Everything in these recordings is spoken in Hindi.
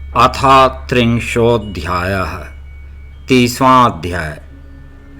अथ त्रिंशोऽध्यायः 30वां अध्याय।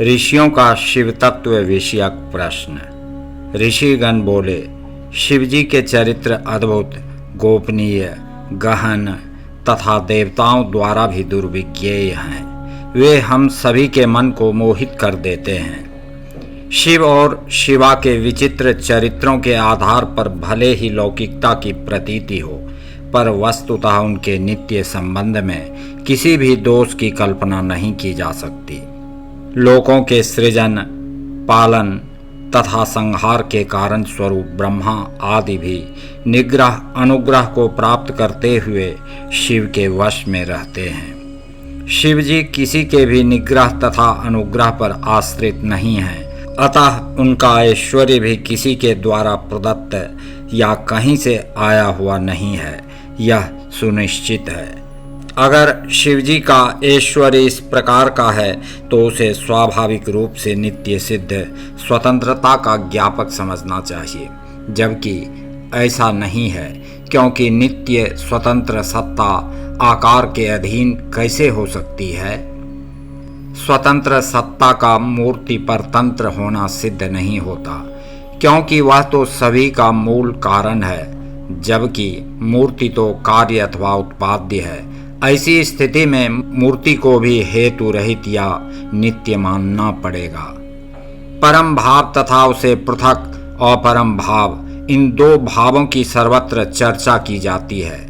ऋषियों का शिव तत्व विषयक प्रश्न। ऋषिगण बोले, शिवजी के चरित्र अद्भुत, गोपनीय, गहन तथा देवताओं द्वारा भी दुर्विज्ञेय हैं। वे हम सभी के मन को मोहित कर देते हैं। शिव और शिवा के विचित्र चरित्रों के आधार पर भले ही लौकिकता की प्रतीति हो, पर वस्तुतः उनके नित्य संबंध में किसी भी दोष की कल्पना नहीं की जा सकती। लोकों के सृजन, पालन तथा संहार के कारण स्वरूप ब्रह्मा आदि भी निग्रह अनुग्रह को प्राप्त करते हुए शिव के वश में रहते हैं। शिव जी किसी के भी निग्रह तथा अनुग्रह पर आश्रित नहीं हैं, अतः उनका ऐश्वर्य भी किसी के द्वारा प्रदत्त या कहीं से आया हुआ नहीं है, यह सुनिश्चित है। अगर शिवजी का ऐश्वर्य इस प्रकार का है तो उसे स्वाभाविक रूप से नित्य सिद्ध स्वतंत्रता का ज्ञापक समझना चाहिए, जबकि ऐसा नहीं है, क्योंकि नित्य स्वतंत्र सत्ता आकार के अधीन कैसे हो सकती है। स्वतंत्र सत्ता का मूर्ति पर तंत्र होना सिद्ध नहीं होता, क्योंकि वह तो सभी का मूल कारण है, जबकि मूर्ति तो कार्य अथवा उत्पाद्य है। ऐसी स्थिति में मूर्ति को भी हेतु रहित या नित्य मानना पड़ेगा। परम भाव तथा उसे पृथक अपरम भाव, इन दो भावों की सर्वत्र चर्चा की जाती है।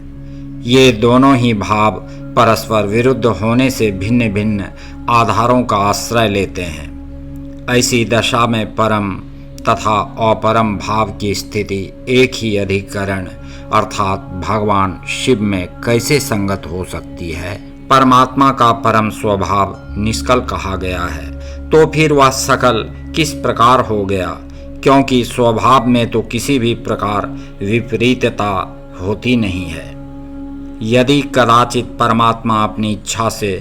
ये दोनों ही भाव परस्पर विरुद्ध होने से भिन्न भिन्न आधारों का आश्रय लेते हैं। ऐसी दशा में परम तथा अपरम भाव की स्थिति एक ही अधिकरण अर्थात भगवान शिव में कैसे संगत हो सकती है। परमात्मा का परम स्वभाव निष्कल कहा गया है, तो फिर वह सकल किस प्रकार हो गया, क्योंकि स्वभाव में तो किसी भी प्रकार विपरीतता होती नहीं है। यदि कदाचित परमात्मा अपनी इच्छा से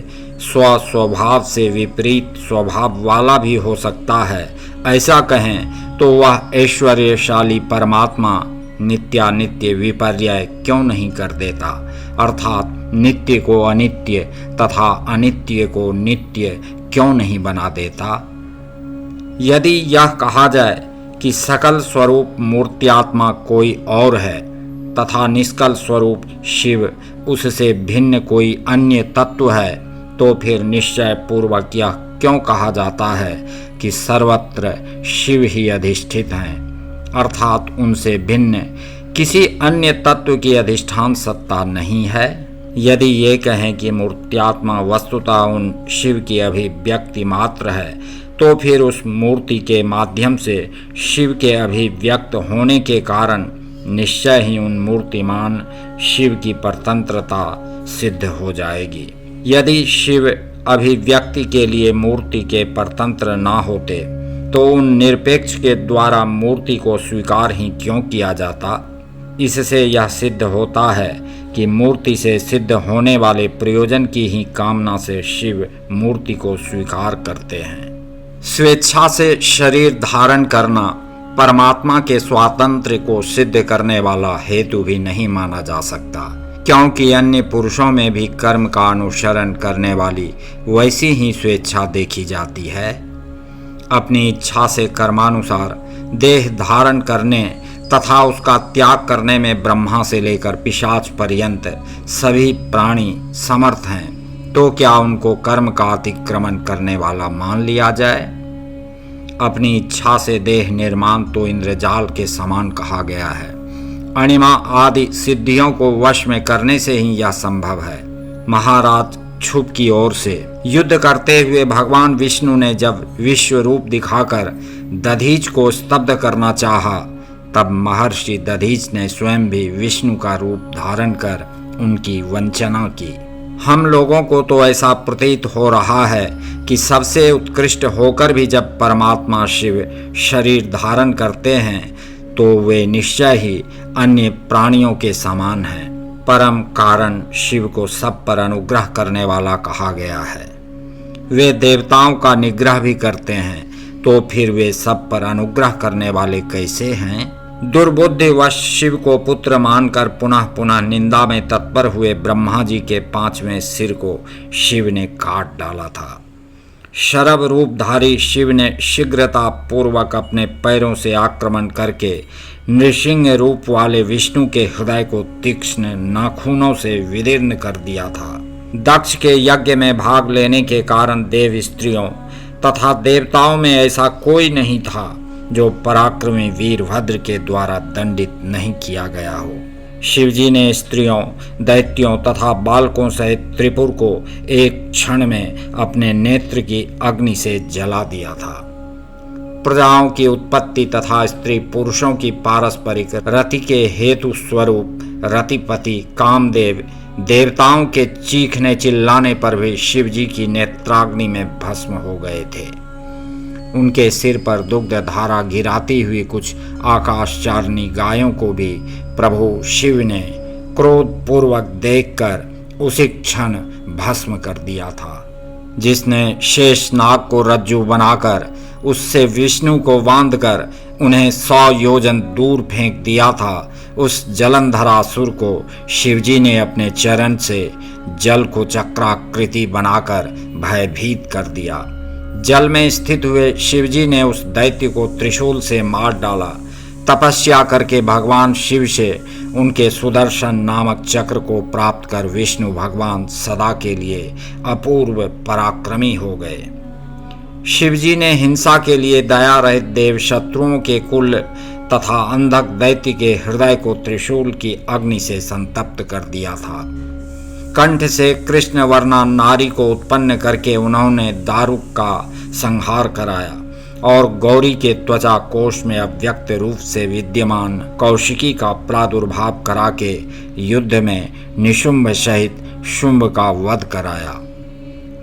स्वस्वभाव से विपरीत स्वभाव वाला भी हो सकता है, ऐसा कहें तो वह ऐश्वर्यशाली परमात्मा नित्यानित्य विपर्यय क्यों नहीं कर देता, अर्थात नित्य को अनित्य तथा अनित्य को नित्य क्यों नहीं बना देता। यदि यह कहा जाए कि सकल स्वरूप मूर्त्यात्मा कोई और है तथा निष्कल स्वरूप शिव उससे भिन्न कोई अन्य तत्व है, तो फिर निश्चय पूर्वक यह क्यों कहा जाता है कि सर्वत्र शिव ही अधिष्ठित हैं, अर्थात उनसे भिन्न किसी अन्य तत्व की अधिष्ठान सत्ता नहीं है। यदि ये कहें कि मूर्त्यात्मा वस्तुतः उन शिव की अभिव्यक्ति मात्र है, तो फिर उस मूर्ति के माध्यम से शिव के अभिव्यक्त होने के कारण निश्चय ही उन मूर्तिमान शिव की परतंत्रता सिद्ध हो जाएगी। यदि शिव अभिव्यक्ति के लिए मूर्ति के परतंत्र ना होते तो उन निरपेक्ष के द्वारा मूर्ति को स्वीकार ही क्यों किया जाता। इससे यह सिद्ध होता है कि मूर्ति से सिद्ध होने वाले प्रयोजन की ही कामना से शिव मूर्ति को स्वीकार करते हैं। स्वेच्छा से शरीर धारण करना परमात्मा के स्वातंत्र्य को सिद्ध करने वाला हेतु भी नहीं माना जा सकता, क्योंकि अन्य पुरुषों में भी कर्म का अनुसरण करने वाली वैसी ही स्वेच्छा देखी जाती है। अपनी इच्छा से कर्मानुसार देह धारण करने तथा उसका त्याग करने में ब्रह्मा से लेकर पिशाच पर्यंत सभी प्राणी समर्थ हैं, तो क्या उनको कर्म का अतिक्रमण करने वाला मान लिया जाए। अपनी इच्छा से देह निर्माण तो इंद्रजाल के समान कहा गया है। अणिमा आदि सिद्धियों को वश में करने से ही यह संभव है। महाराज क्षुभ की ओर से युद्ध करते हुए भगवान विष्णु ने जब विश्व रूप दिखाकर दधीच को स्तब्ध करना चाहा, तब महर्षि दधीच ने स्वयं भी विष्णु का रूप धारण कर उनकी वंचना की। हम लोगों को तो ऐसा प्रतीत हो रहा है कि सबसे उत्कृष्ट होकर भी जब परमात्मा शिव शरीर धारण करते हैं तो वे निश्चय ही अन्य प्राणियों के समान हैं। परम कारण शिव को सब पर अनुग्रह करने वाला कहा गया है। वे देवताओं का निग्रह भी करते हैं, तो फिर वे सब पर अनुग्रह करने वाले कैसे हैं। दुर्बुद्धिवश शिव को पुत्र मानकर पुनः पुनः निंदा में तत्पर हुए ब्रह्मा जी के 5वें सिर को शिव ने काट डाला था। शरभ रूपधारी शिव ने शीघ्रता पूर्वक अपने पैरों से आक्रमण करके नृसिंह रूप वाले विष्णु के हृदय को तीक्ष्ण नाखूनों से विदीर्ण कर दिया था। दक्ष के यज्ञ में भाग लेने के कारण देव स्त्रियों तथा देवताओं में ऐसा कोई नहीं था जो पराक्रमी वीरभद्र के द्वारा दंडित नहीं किया गया हो। शिवजी ने स्त्रियों, दैत्यों तथा बालकों सहित त्रिपुर को एक क्षण में अपने नेत्र की अग्नि से जला दिया था। प्रजाओं की उत्पत्ति तथा स्त्री पुरुषों की पारस्परिक रति के हेतु स्वरूप रतिपति कामदेव देवताओं के चीखने चिल्लाने पर भी शिवजी की नेत्राग्नि में भस्म हो गए थे। उनके सिर पर दुग्ध धारा गिराती हुई कुछ आकाशचारिणी गायों को भी प्रभु शिव ने क्रोध पूर्वक देखकर उसी क्षण भस्म कर दिया था। जिसने शेष नाग को रज्जु बनाकर उससे विष्णु को बांधकर उन्हें 100 योजन दूर फेंक दिया था, उस जलंधरासुर को शिवजी ने अपने चरण से जल को चक्राकृति बनाकर भयभीत कर दिया। जल में स्थित हुए शिवजी ने उस दैत्य को त्रिशूल से मार डाला। तपस्या करके भगवान शिव से उनके सुदर्शन नामक चक्र को प्राप्त कर विष्णु भगवान सदा के लिए अपूर्व पराक्रमी हो गए। शिवजी ने हिंसा के लिए दया रहित देव शत्रुओं के कुल तथा अंधक दैत्य के हृदय को त्रिशूल की अग्नि से संतप्त कर दिया था। कंठ से कृष्ण वर्णा नारी को उत्पन्न करके उन्होंने दारुक का संहार कराया और गौरी के त्वचा कोश में अव्यक्त रूप से विद्यमान कौशिकी का प्रादुर्भाव करा के युद्ध में निशुंभ सहित शुंभ का वध कराया।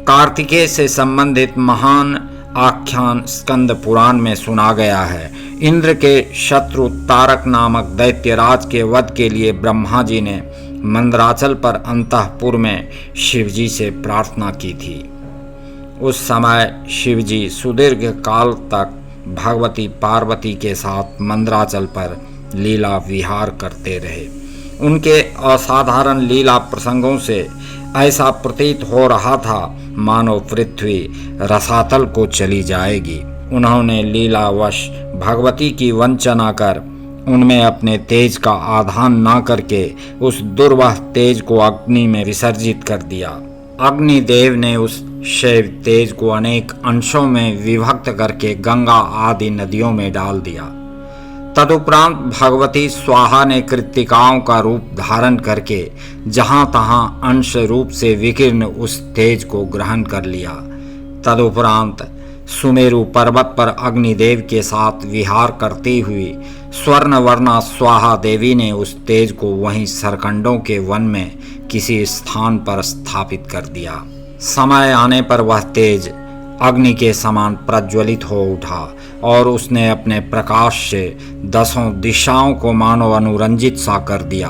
कार्तिकेय से संबंधित महान आख्यान स्कंद पुराण में सुना गया है। इंद्र के शत्रु तारक नामक दैत्यराज के वध के लिए ब्रह्मा जी ने मंदराचल पर अंतःपुर में शिवजी से प्रार्थना की थी। उस समय शिवजी सुदीर्घ काल तक भगवती पार्वती के साथ मंदराचल पर लीला विहार करते रहे। उनके असाधारण लीला प्रसंगों से ऐसा प्रतीत हो रहा था मानो पृथ्वी रसातल को चली जाएगी। उन्होंने लीलावश भगवती की वंचना कर उनमें अपने तेज का आधान न करके उस दुर्वाह तेज को अग्नि में विसर्जित कर दिया। अग्निदेव ने उस शैव तेज को अनेक अंशों में विभक्त करके गंगा आदि नदियों में डाल दिया। तदुपरांत भगवती स्वाहा ने कृत्तिकाओं का रूप धारण करके जहां तहां अंश रूप से विकीर्ण उस तेज को ग्रहण कर लिया। तदुपरांत सुमेरु पर्वत पर अग्निदेव के साथ विहार करती हुई स्वर्णवर्णा स्वाहा देवी ने उस तेज को वहीं सरकंडों के वन में किसी स्थान पर स्थापित कर दिया। समय आने पर वह तेज अग्नि के समान प्रज्वलित हो उठा और उसने अपने प्रकाश से 10 दिशाओं को मानो अनुरंजित सा कर दिया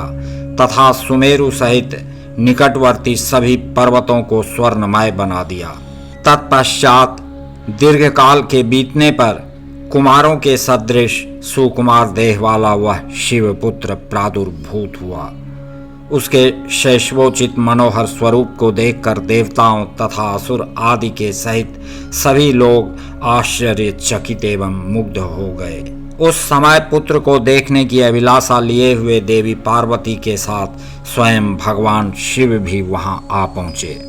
तथा सुमेरु सहित निकटवर्ती सभी पर्वतों को स्वर्णमय बना दिया। तत्पश्चात दीर्घकाल के बीतने पर कुमारों के सदृश सुकुमार देह वाला वह शिवपुत्र प्रादुर्भूत हुआ। उसके शैशवोचित मनोहर स्वरूप को देखकर देवताओं तथा असुर आदि के सहित सभी लोग आश्चर्यचकित एवं मुग्ध हो गए। उस समय पुत्र को देखने की अभिलाषा लिए हुए देवी पार्वती के साथ स्वयं भगवान शिव भी वहां आ पहुंचे।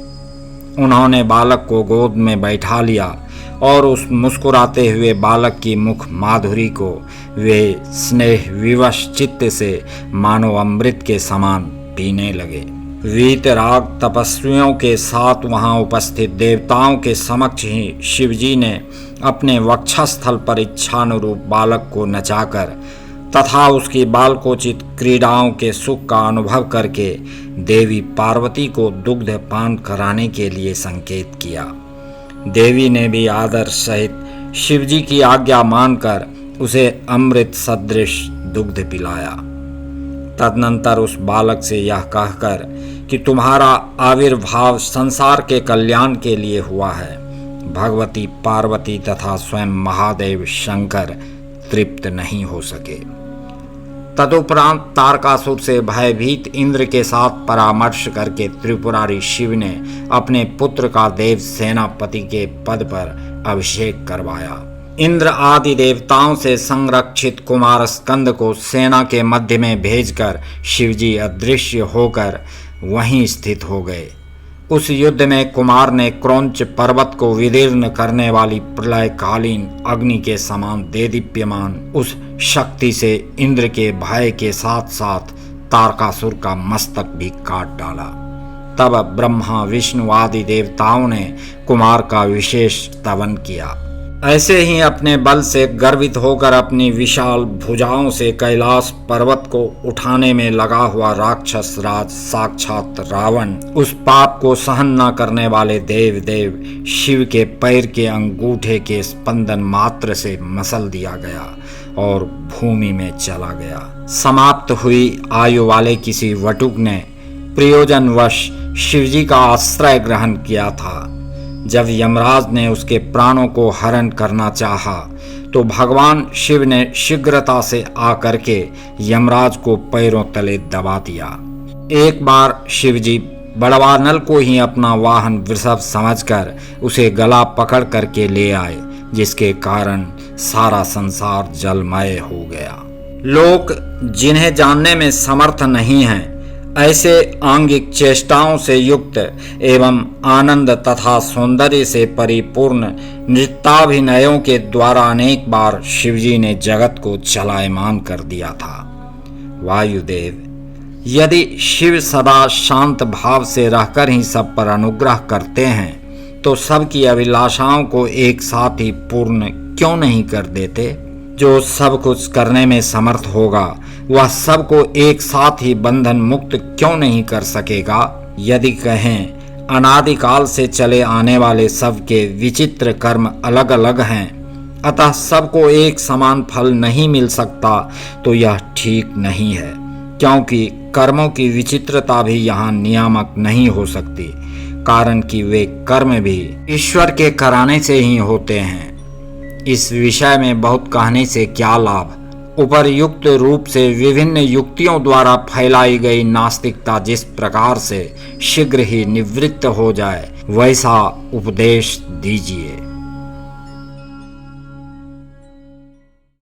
उन्होंने बालक को गोद में बैठा लिया और उस मुस्कुराते हुए बालक की मुख माधुरी को वे स्नेह विवश चित्त से मानो अमृत के समान पीने लगे। वीतराग तपस्वियों के साथ वहां उपस्थित देवताओं के समक्ष ही शिवजी ने अपने वक्षस्थल पर इच्छानुरूप बालक को नचाकर तथा उसकी बालकोचित क्रीड़ाओं के सुख का अनुभव करके देवी पार्वती को दुग्ध पान कराने के लिए संकेत किया। देवी ने भी आदर सहित शिवजी की आज्ञा मानकर उसे अमृत सदृश दुग्ध पिलाया। तदनंतर उस बालक से यह कहकर कि तुम्हारा आविर्भाव संसार के कल्याण के लिए हुआ है, भगवती पार्वती तथा स्वयं महादेव शंकर तृप्त नहीं हो सके। तदुपरांत तारकासुर से भयभीत इंद्र के साथ परामर्श करके त्रिपुरारी शिव ने अपने पुत्र का देव सेनापति के पद पर अभिषेक करवाया। इंद्र आदि देवताओं से संरक्षित कुमार स्कंद को सेना के मध्य में भेजकर शिवजी अदृश्य होकर वहीं स्थित हो गए। उस युद्ध में कुमार ने क्रौंच पर्वत को विदीर्ण करने वाली प्रलयकालीन अग्नि के समान देदीप्यमान उस शक्ति से इंद्र के भय के साथ साथ तारकासुर का मस्तक भी काट डाला। तब ब्रह्मा विष्णु आदि देवताओं ने कुमार का विशेष स्तवन किया। ऐसे ही अपने बल से गर्वित होकर अपनी विशाल भुजाओं से कैलाश पर्वत को उठाने में लगा हुआ राक्षस राज साक्षात रावण, उस पाप को सहन न करने वाले देव शिव के पैर के अंगूठे के स्पंदन मात्र से मसल दिया गया और भूमि में चला गया। समाप्त हुई आयु वाले किसी वटुक ने प्रयोजनवश शिवजी का आश्रय ग्रहण किया था। जब यमराज ने उसके प्राणों को हरण करना चाहा तो भगवान शिव ने शीघ्रता से आकर के यमराज को पैरों तले दबा दिया। एक बार शिवजी बड़वानल को ही अपना वाहन वृषभ समझकर उसे गला पकड़ करके ले आए, जिसके कारण सारा संसार जलमय हो गया। लोग जिन्हें जानने में समर्थ नहीं हैं, ऐसे आंगिक चेष्टाओं से युक्त एवं आनंद तथा सौंदर्य से परिपूर्ण नृत्याभिनयों के द्वारा अनेक बार शिवजी ने जगत को चलायमान कर दिया था। वायुदेव, यदि शिव सदा शांत भाव से रहकर ही सब पर अनुग्रह करते हैं तो सबकी अभिलाषाओं को एक साथ ही पूर्ण क्यों नहीं कर देते? जो सब कुछ करने में समर्थ होगा वह सबको एक साथ ही बंधन मुक्त क्यों नहीं कर सकेगा? यदि कहें अनादिकाल से चले आने वाले सबके विचित्र कर्म अलग अलग हैं, अतः सबको एक समान फल नहीं मिल सकता, तो यह ठीक नहीं है, क्योंकि कर्मों की विचित्रता भी यहाँ नियामक नहीं हो सकती, कारण कि वे कर्म भी ईश्वर के कराने से ही होते हैं। इस विषय में बहुत कहने से क्या लाभ? उपर्युक्त रूप से विभिन्न युक्तियों द्वारा फैलाई गई नास्तिकता जिस प्रकार से शीघ्र ही निवृत्त हो जाए, वैसा उपदेश दीजिए।